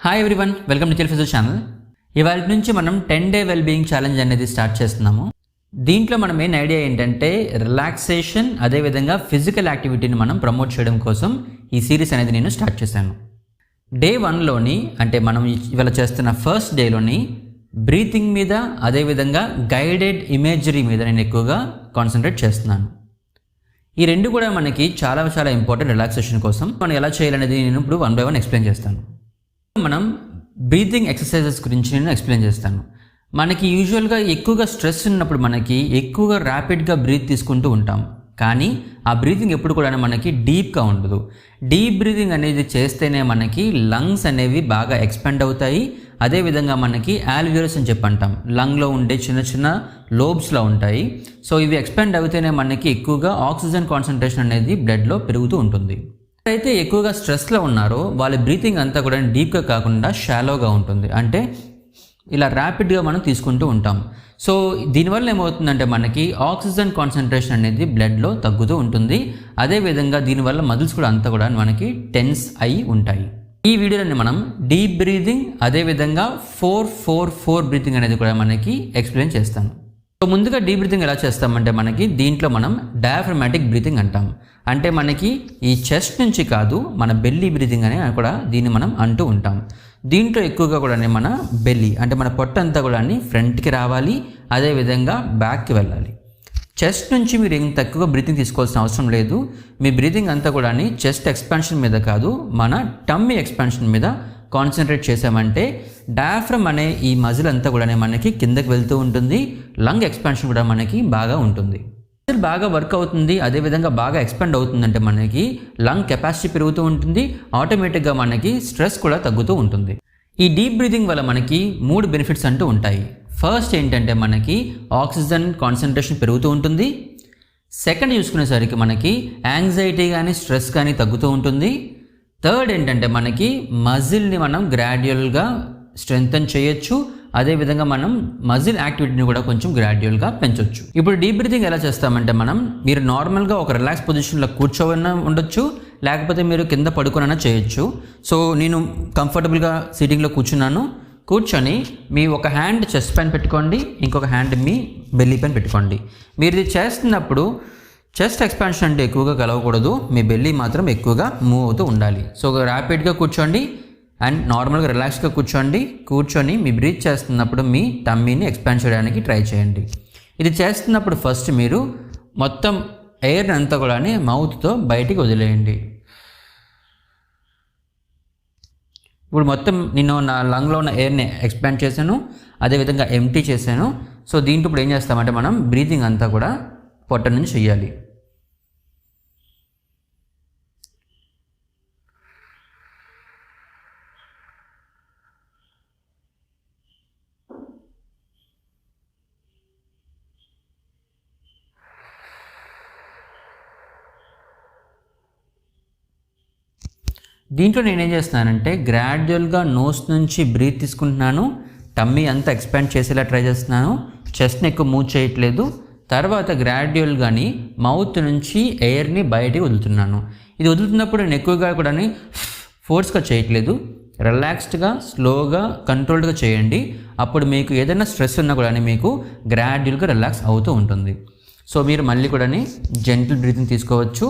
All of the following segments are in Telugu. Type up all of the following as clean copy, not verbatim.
Hi everyone, welcome to Nikhil physics channel. ఇవాళ నుంచి మనం 10-day వెల్బీయింగ్ ఛాలెంజ్ అనేది స్టార్ట్ చేస్తున్నాము. దీంట్లో మన మెయిన్ ఐడియా ఏంటంటే రిలాక్సేషన్, అదేవిధంగా ఫిజికల్ యాక్టివిటీని మనం ప్రమోట్ చేయడం కోసం ఈ సిరీస్ అనేది నేను స్టార్ట్ చేశాను. డే 1లోని అంటే మనం ఇవాళ చేస్తున్న ఫస్ట్ డేలోని బ్రీతింగ్ మీద, అదేవిధంగా గైడెడ్ ఇమేజరీ మీద నేను ఎక్కువగా కాన్సన్ట్రేట్ చేస్తున్నాను. ఈ రెండు కూడా మనకి చాలా చాలా ఇంపార్టెంట్ రిలాక్సేషన్ కోసం. మనం ఎలా చేయాలనేది నేను ఇప్పుడు 1 by 1 ఎక్స్ప్లెయిన్ చేస్తాను. మనం బ్రీతింగ్ ఎక్సర్సైజెస్ గురించి నేను ఎక్స్ప్లెయిన్ చేస్తాను. మనకి యూజువల్గా ఎక్కువగా స్ట్రెస్ ఉన్నప్పుడు మనకి ఎక్కువగా ర్యాపిడ్గా బ్రీత్ తీసుకుంటూ ఉంటాం, కానీ ఆ బ్రీతింగ్ ఎప్పుడు కూడా మనకి డీప్గా ఉండదు. డీప్ బ్రీతింగ్ అనేది చేస్తేనే మనకి లంగ్స్ అనేవి బాగా ఎక్స్పాండ్ అవుతాయి. అదేవిధంగా మనకి ఆల్వియోలస్ అని చెప్పి అంటాం, లంగ్లో ఉండే చిన్న చిన్న లోబ్స్లో ఉంటాయి. సో ఇవి ఎక్స్పాండ్ అవుతేనే మనకి ఎక్కువగా ఆక్సిజన్ కాన్సన్ట్రేషన్ అనేది బ్లడ్లో పెరుగుతూ ఉంటుంది. అయితే ఎక్కువగా స్ట్రెస్లో ఉన్నారో వాళ్ళ బ్రీతింగ్ అంతా కూడా డీప్గా కాకుండా షాలోగా ఉంటుంది, అంటే ఇలా ర్యాపిడ్గా మనం తీసుకుంటూ ఉంటాం. సో దీనివల్ల ఏమవుతుందంటే మనకి ఆక్సిజన్ కాన్సన్ట్రేషన్ అనేది బ్లడ్లో తగ్గుతూ ఉంటుంది. అదేవిధంగా దీనివల్ల మజిల్స్ కూడా అంతా కూడా మనకి టెన్స్ అయి ఉంటాయి. ఈ వీడియోలో మనం డీప్ బ్రీతింగ్, అదేవిధంగా 4-4-4 బ్రీతింగ్ అనేది కూడా మనకి ఎక్స్ప్లెయిన్ చేస్తాను. సో ముందుగా డీప్ బ్రీతింగ్ ఎలా చేస్తామంటే మనకి దీంట్లో మనం డయాఫ్రమాటిక్ బ్రీతింగ్ అంటాం. అంటే మనకి ఈ చెస్ట్ నుంచి కాదు, మన బెల్లీ బ్రీతింగ్ అని కూడా దీన్ని మనం అంటూ ఉంటాం. దీంట్లో ఎక్కువగా కూడా మన బెల్లీ అంటే మన పొట్ట అంతా కూడా ఫ్రంట్కి రావాలి, అదేవిధంగా బ్యాక్కి వెళ్ళాలి. చెస్ట్ నుంచి మీరు ఏం తక్కువ బ్రీతింగ్ తీసుకోవాల్సిన అవసరం లేదు. మీ బ్రీతింగ్ అంతా కూడా చెస్ట్ ఎక్స్పాన్షన్ మీద కాదు, మన టమ్మీ ఎక్స్పాన్షన్ మీద కాన్సన్ట్రేట్ చేసామంటే డయాఫ్రమ్ అనే ఈ మజిల్ అంతా కూడా మనకి కిందకి వెళ్తూ ఉంటుంది. లంగ్ ఎక్స్పాన్షన్ కూడా మనకి బాగా ఉంటుంది. మజిల్ బాగా వర్క్ అవుతుంది, అదేవిధంగా బాగా ఎక్స్పాండ్ అవుతుందంటే మనకి లంగ్ కెపాసిటీ పెరుగుతూ ఉంటుంది. ఆటోమేటిక్గా మనకి స్ట్రెస్ కూడా తగ్గుతూ ఉంటుంది. ఈ డీప్ బ్రీతింగ్ వల్ల మనకి 3 బెనిఫిట్స్ అంటూ ఉంటాయి. ఫస్ట్ ఏంటంటే మనకి ఆక్సిజన్ కాన్సన్ట్రేషన్ పెరుగుతూ ఉంటుంది. సెకండ్ చూసుకునేసరికి మనకి యాంగ్జైటీ కానీ స్ట్రెస్ కానీ తగ్గుతూ ఉంటుంది. థర్డ్ ఏంటంటే మనకి మజిల్ని మనం గ్రాడ్యువల్గా స్ట్రెంగ్తన్ చేయొచ్చు. అదేవిధంగా మనం మజిల్ యాక్టివిటీని కూడా కొంచెం గ్రాడ్యువల్గా పెంచవచ్చు. ఇప్పుడు డీప్ బ్రీతింగ్ ఎలా చేస్తామంటే మీరు నార్మల్గా ఒక రిలాక్స్ పొజిషన్లో కూర్చోవన్నా ఉండొచ్చు, లేకపోతే మీరు కింద పడుకునైనా చేయొచ్చు. సో నేను కంఫర్టబుల్గా సీటింగ్లో కూర్చొని మీ ఒక హ్యాండ్ చెస్ట్ పైన పెట్టుకోండి, ఇంకొక హ్యాండ్ మీ బెల్లీ పైన పెట్టుకోండి. మీరు ఇది చేస్తున్నప్పుడు చెస్ట్ ఎక్స్పాన్షన్ అంటే ఎక్కువగా కలవకూడదు, మీ బెల్లీ మాత్రం ఎక్కువగా మూవ్ అవుతూ ఉండాలి. సో ర్యాపిడ్గా కూర్చోండి అండ్ నార్మల్గా రిలాక్స్గా కూర్చొని మీ బ్రీత్ చేస్తున్నప్పుడు మీ టమ్మీని ఎక్స్పాండ్ చేయడానికి ట్రై చేయండి. ఇది చేస్తున్నప్పుడు ఫస్ట్ మీరు మొత్తం ఎయిర్ని అంతా కూడా మౌత్తో బయటికి వదిలేయండి. ఇప్పుడు మొత్తం నేను నా లంగ్లో ఉన్న ఎయిర్ని ఎక్స్పాండ్ చేశాను, అదేవిధంగా ఎంటీ చేశాను. సో దీంట్లో ఇప్పుడు ఏం చేస్తామంటే మనం బ్రీతింగ్ అంతా కూడా పొట్ట నుంచి చేయాలి. దీంట్లో నేనేం చేస్తున్నానంటే గ్రాడ్యువల్గా నోస్ నుంచి బ్రీత్ తీసుకుంటున్నాను, టమ్మీ అంతా ఎక్స్పాండ్ చేసేలా ట్రై చేస్తున్నాను, చెస్ట్ని ఎక్కువ మూవ్ చేయట్లేదు. తర్వాత గ్రాడ్యువల్గాని మౌత్ నుంచి ఎయిర్ని బయటికి వదులుతున్నాను. ఇది వదులుతున్నప్పుడు నేను ఎక్కువగా కూడా ఫోర్స్గా చేయట్లేదు, రిలాక్స్డ్గా స్లోగా కంట్రోల్డ్గా చేయండి. అప్పుడు మీకు ఏదైనా స్ట్రెస్ ఉన్నా కూడా మీకు గ్రాడ్యువల్గా రిలాక్స్ అవుతూ ఉంటుంది. సో మీరు మళ్ళీ కూడా జెంటిల్ బ్రీతింగ్ తీసుకోవచ్చు.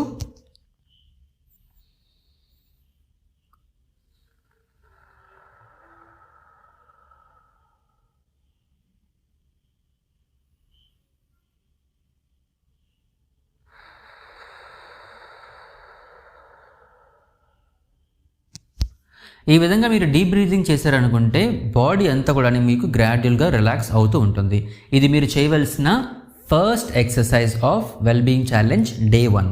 ఈ విధంగా మీరు డీప్ బ్రీతింగ్ చేశారనుకుంటే బాడీ అంతా కూడా మీకు గ్రాడ్యువల్గా రిలాక్స్ అవుతూ ఉంటుంది. ఇది మీరు చేయవలసిన first exercise of wellbeing challenge day 1.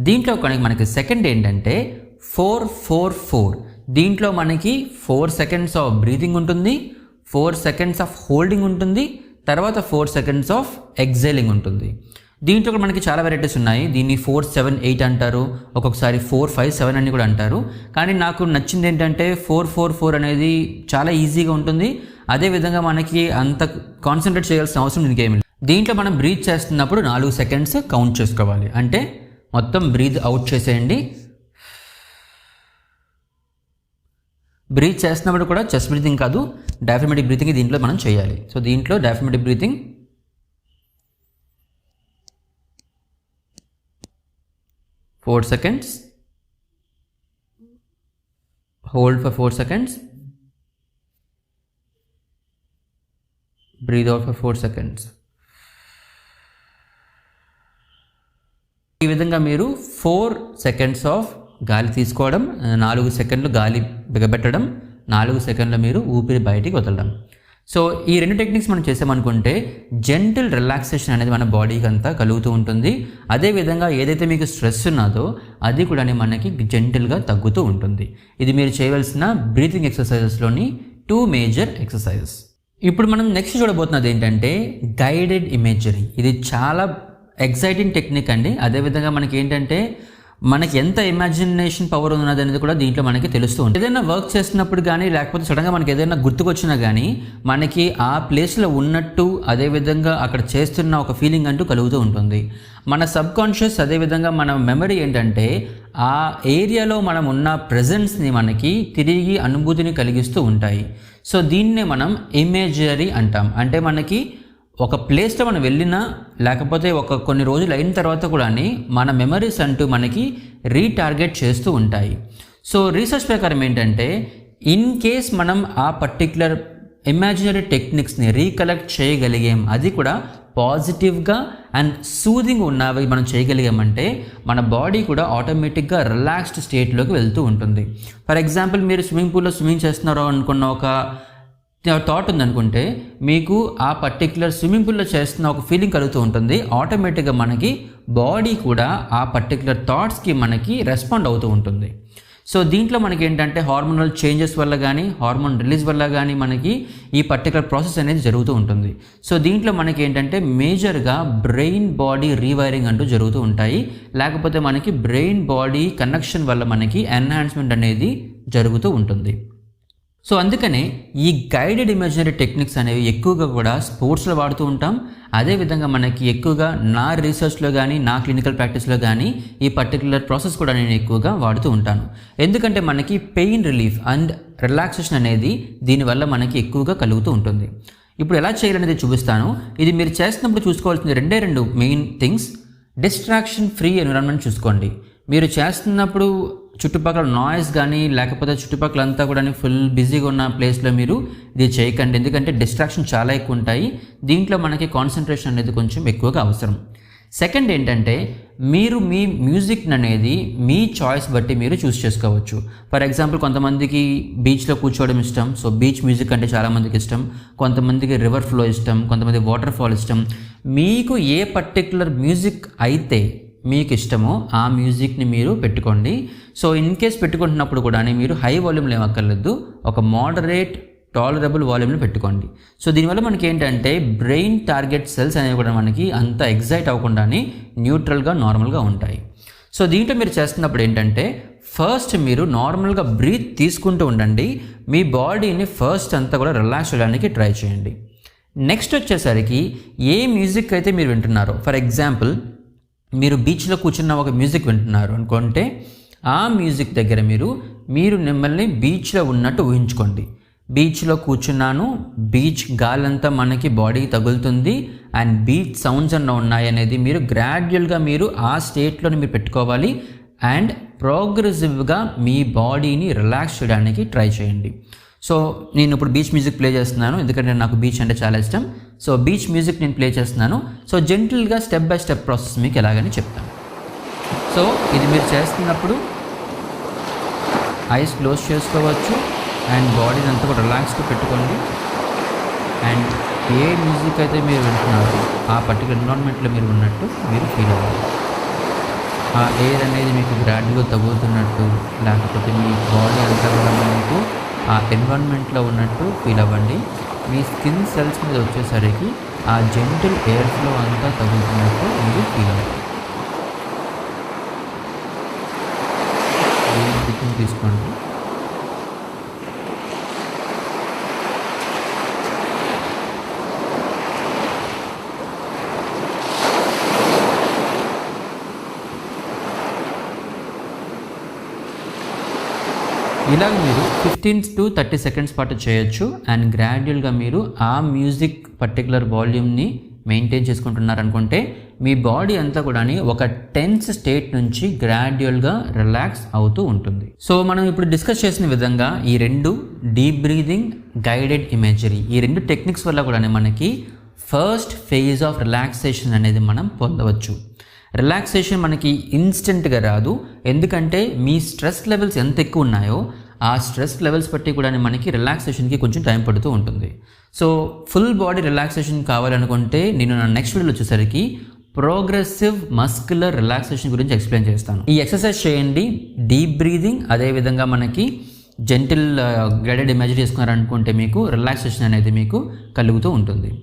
దీంట్లో మనకి సెకండ్ ఏంటంటే 4-4-4. దీంట్లో మనకి 4 seconds ఆఫ్ బ్రీతింగ్ ఉంటుంది, 4 seconds ఆఫ్ హోల్డింగ్ ఉంటుంది, తర్వాత 4 seconds ఆఫ్ ఎగ్జైలింగ్ ఉంటుంది. దీంట్లో కూడా మనకి చాలా వెరైటీస్ ఉన్నాయి. దీన్ని 4-7-8 అంటారు, ఒక్కొక్కసారి 4-5-7 అని కూడా అంటారు. కానీ నాకు నచ్చింది ఏంటంటే 4-4-4 అనేది చాలా ఈజీగా ఉంటుంది. అదేవిధంగా మనకి అంత కాన్సన్ట్రేట్ చేయాల్సిన అవసరం దీనికేమి లేదు. దీంట్లో మనం బ్రీత్ చేస్తున్నప్పుడు 4 seconds కౌంట్ చేసుకోవాలి. అంటే మొత్తం బ్రీత్ అవుట్ చేసేయండి, బ్రీత్ చేస్తున్నప్పుడు కూడా చెస్ట్ బ్రీతింగ్ కాదు, డయాఫ్రమాటిక్ బ్రీతింగ్ దీంట్లో మనం చేయాలి. సో దీంట్లో diaphragmatic breathing 4 seconds, hold for 4 seconds, breathe out for 4 seconds. ఈ విధంగా మీరు 4 seconds ఆఫ్ గాలి తీసుకోవడం, 4 సెకండ్లు గాలి బిగబెట్టడం, 4 సెకండ్లు మీరు ఊపిరి బయటికి వదలడం. సో ఈ 2 టెక్నిక్స్ మనం చేసామనుకుంటే జెంటిల్ రిలాక్సేషన్ అనేది మన బాడీకి అంతా కలుగుతూ ఉంటుంది. అదేవిధంగా ఏదైతే మీకు స్ట్రెస్ ఉన్నదో అది కూడా మనకి జెంటిల్గా తగ్గుతూ ఉంటుంది. ఇది మీరు చేయవలసిన బ్రీతింగ్ ఎక్సర్సైజెస్లోని 2 మేజర్ ఎక్సర్సైజెస్. ఇప్పుడు మనం నెక్స్ట్ చూడబోతున్నది ఏంటంటే గైడెడ్ ఇమేజరీ. ఇది చాలా ఎక్సైటింగ్ టెక్నిక్ అండి. అదేవిధంగా మనకి ఏంటంటే మనకి ఎంత ఇమాజినేషన్ పవర్ ఉన్నది అనేది కూడా దీంట్లో మనకి తెలుస్తూ ఉంటుంది. ఏదైనా వర్క్ చేస్తున్నప్పుడు కానీ లేకపోతే సడన్గా మనకి ఏదైనా గుర్తుకొచ్చినా కానీ మనకి ఆ ప్లేస్లో ఉన్నట్టు అదేవిధంగా అక్కడ చేస్తున్న ఒక ఫీలింగ్ అంటూ కలుగుతూ ఉంటుంది. మన సబ్ కాన్షియస్ అదేవిధంగా మన మెమరీ ఏంటంటే ఆ ఏరియాలో మనం ఉన్న ప్రెజెన్స్ని మనకి తిరిగి అనుభూతిని కలిగిస్తూ ఉంటాయి. సో దీన్నే మనం ఇమేజరీ అంటాం. అంటే మనకి ఒక ప్లేస్లో మనం వెళ్ళినా లేకపోతే కొన్ని రోజులు అయిన తర్వాత కూడా మన మెమరీస్ అంటూ మనకి రీటార్గెట్ చేస్తూ ఉంటాయి. సో రీసెర్చ్ ప్రకారం ఏంటంటే ఇన్ కేస్ మనం ఆ పర్టిక్యులర్ ఇమాజినరీ టెక్నిక్స్ని రీకలెక్ట్ చేయగలిగాం, అది కూడా పాజిటివ్గా అండ్ సూదింగ్ ఉన్నవి మనం చేయగలిగామంటే మన బాడీ కూడా ఆటోమేటిక్గా రిలాక్స్డ్ స్టేట్లోకి వెళ్తూ ఉంటుంది. ఫర్ ఎగ్జాంపుల్ మీరు స్విమ్మింగ్ పూల్లో స్విమ్మింగ్ చేస్తున్నారో అనుకున్న ఒక థాట్ ఉందనుకుంటే మీకు ఆ పర్టిక్యులర్ స్విమ్మింగ్ పూల్లో చేస్తున్న ఒక ఫీలింగ్ కలుగుతూ ఉంటుంది. ఆటోమేటిక్గా మనకి బాడీ కూడా ఆ పర్టిక్యులర్ థాట్స్కి మనకి రెస్పాండ్ అవుతూ ఉంటుంది. సో దీంట్లో మనకి ఏంటంటే హార్మోనల్ చేంజెస్ వల్ల కానీ హార్మోన్ రిలీజ్ వల్ల కానీ మనకి ఈ పర్టికులర్ ప్రాసెస్ అనేది జరుగుతూ ఉంటుంది. సో దీంట్లో మనకి ఏంటంటే మేజర్గా బ్రెయిన్ బాడీ రీవైరింగ్ అంటూ జరుగుతూ ఉంటాయి. లేకపోతే మనకి బ్రెయిన్ బాడీ కనెక్షన్ వల్ల మనకి ఎన్హాన్స్మెంట్ అనేది జరుగుతూ ఉంటుంది. సో అందుకనే ఈ గైడెడ్ ఇమాజినరీ టెక్నిక్స్ అనేవి ఎక్కువగా కూడా స్పోర్ట్స్లో వాడుతూ ఉంటాం. అదేవిధంగా మనకి ఎక్కువగా నా రీసెర్చ్లో కానీ నా క్లినికల్ ప్రాక్టీస్లో కానీ ఈ పర్టికులర్ ప్రాసెస్ కూడా నేను ఎక్కువగా వాడుతూ ఉంటాను. ఎందుకంటే మనకి పెయిన్ రిలీఫ్ అండ్ రిలాక్సేషన్ అనేది దీనివల్ల మనకి ఎక్కువగా కలుగుతూ ఉంటుంది. ఇప్పుడు ఎలా చేయాలనేది చూపిస్తాను. ఇది మీరు చేస్తున్నప్పుడు చూసుకోవాల్సింది 2 main things. Distraction free environment చూసుకోండి. మీరు చేస్తున్నప్పుడు చుట్టుపక్కల నాయిస్ కానీ లేకపోతే చుట్టుపక్కలంతా కూడా ఫుల్ బిజీగా ఉన్న ప్లేస్లో మీరు ఇది చేయకండి. ఎందుకంటే డిస్ట్రాక్షన్ చాలా ఎక్కువ ఉంటాయి. దీంట్లో మనకి కాన్సన్ట్రేషన్ అనేది కొంచెం ఎక్కువగా అవసరం. సెకండ్ ఏంటంటే మీరు మీ మ్యూజిక్ అనేది మీ చాయిస్ బట్టి మీరు చూస్ చేసుకోవచ్చు. ఫర్ ఎగ్జాంపుల్ కొంతమందికి బీచ్లో కూర్చోవడం ఇష్టం, సో బీచ్ మ్యూజిక్ అంటే చాలామందికి ఇష్టం. కొంతమందికి రివర్ ఫ్లో ఇష్టం, కొంతమంది వాటర్ ఫాల్ ఇష్టం. మీకు ఏ పర్టిక్యులర్ మ్యూజిక్ అయితే మీకు ఇష్టమో ఆ మ్యూజిక్ని మీరు పెట్టుకోండి. సో ఇన్ కేస్ పెట్టుకుంటున్నప్పుడు కూడా మీరు హై వాల్యూమ్లో ఏమక్కర్లేదు, ఒక మోడరేట్ టాలరబుల్ వాల్యూమ్లో పెట్టుకోండి. సో దీనివల్ల మనకి ఏంటంటే బ్రెయిన్ టార్గెట్ సెల్స్ అనేవి కూడా మనకి అంత ఎగ్జైట్ అవ్వకుండానే న్యూట్రల్గా నార్మల్గా ఉంటాయి. సో దీంట్లో మీరు చేస్తున్నప్పుడు ఏంటంటే ఫస్ట్ మీరు నార్మల్గా బ్రీత్ తీసుకుంటూ ఉండండి. మీ బాడీని ఫస్ట్ అంతా కూడా రిలాక్స్ చేయడానికి ట్రై చేయండి. నెక్స్ట్ వచ్చేసరికి ఏ మ్యూజిక్ అయితే మీరు వింటున్నారో, ఫర్ ఎగ్జాంపుల్ మీరు బీచ్లో కూర్చున్న ఒక మ్యూజిక్ వింటున్నారు అనుకుంటే ఆ మ్యూజిక్ దగ్గర మీరు మిమ్మల్ని బీచ్లో ఉన్నట్టు ఊహించుకోండి. బీచ్లో కూర్చున్నాను, బీచ్ గాలంతా మనకి బాడీకి తగులుతుంది అండ్ బీచ్ సౌండ్స్ అన్న ఉన్నాయి అనేది మీరు గ్రాడ్యువల్గా మీరు ఆ స్టేట్లోని మీరు పెట్టుకోవాలి. అండ్ ప్రోగ్రెసివ్గా మీ బాడీని రిలాక్స్ చేయడానికి ట్రై చేయండి. సో నేను ఇప్పుడు బీచ్ మ్యూజిక్ ప్లే చేస్తున్నాను, ఎందుకంటే నాకు బీచ్ అంటే చాలా ఇష్టం. సో బీచ్ మ్యూజిక్ నేను ప్లే చేస్తున్నాను. సో జెంటిల్గా స్టెప్ బై స్టెప్ ప్రాసెస్ మీకు ఎలాగని చెప్తాను. సో ఇది మీరు చేస్తున్నప్పుడు ఐస్ క్లోజ్ చేసుకోవచ్చు అండ్ బాడీని అంతా కూడా రిలాక్స్గా పెట్టుకోండి. అండ్ ఏ మ్యూజిక్ అయితే మీరు వింటున్నారో ఆ పర్టికులర్ ఎన్విరాన్మెంట్లో మీరు ఉన్నట్టు మీరు ఫీల్ అవ్వాలి. ఆ ఎయిర్ అనేది మీకు గ్రాడ్యువల్గా తగులుతున్నట్టు లేకపోతే మీ బాడీ అంతా కూడా మీకు ఆ ఎన్విరాన్మెంట్లో ఉన్నట్టు ఫీల్ అవ్వండి. మీ స్కిన్ సెల్స్ మీద వచ్చేసరికి ఆ జెంటిల్ ఎయిర్ ఫ్లో అంతా తగులుతున్నట్టు మీరు ఫీల్ అవ్వాలి. తీసుకోండి. ఇలాగ మీరు 15 to 30 సెకండ్స్ పాటు చేయొచ్చు. అండ్ గ్రాడ్యువల్గా మీరు ఆ మ్యూజిక్ పర్టికులర్ వాల్యూమ్ని మెయింటైన్ చేసుకుంటున్నారనుకుంటే మీ బాడీ అంతా కూడా ఒక టెన్స్ స్టేట్ నుంచి గ్రాడ్యువల్గా రిలాక్స్ అవుతూ ఉంటుంది. సో మనం ఇప్పుడు డిస్కస్ చేసిన విధంగా ఈ రెండు డీప్ బ్రీదింగ్, గైడెడ్ ఇమేజరీ, ఈ రెండు టెక్నిక్స్ వల్ల కూడా మనకి ఫస్ట్ ఫేజ్ ఆఫ్ రిలాక్సేషన్ అనేది మనం పొందవచ్చు. రిలాక్సేషన్ మనకి ఇన్స్టెంట్గా రాదు, ఎందుకంటే మీ స్ట్రెస్ లెవెల్స్ ఎంత ఎక్కువ ఉన్నాయో ఆ స్ట్రెస్ లెవెల్స్ బట్టి కూడా మనకి రిలాక్సేషన్కి కొంచెం టైం పడుతూ ఉంటుంది. సో ఫుల్ బాడీ రిలాక్సేషన్ కావాలనుకుంటే నేను నా నెక్స్ట్ వీడియోలో వచ్చేసరికి ప్రోగ్రెసివ్ మస్కులర్ రిలాక్సేషన్ గురించి ఎక్స్ప్లెయిన్ చేస్తాను. ఈ ఎక్సర్సైజ్ చేయండి, డీప్ బ్రీదింగ్, అదేవిధంగా మనకి జెంటిల్ గైడెడ్ ఇమేజరీ చేసుకున్నారనుకుంటే మీకు రిలాక్సేషన్ అనేది మీకు కలుగుతూ ఉంటుంది.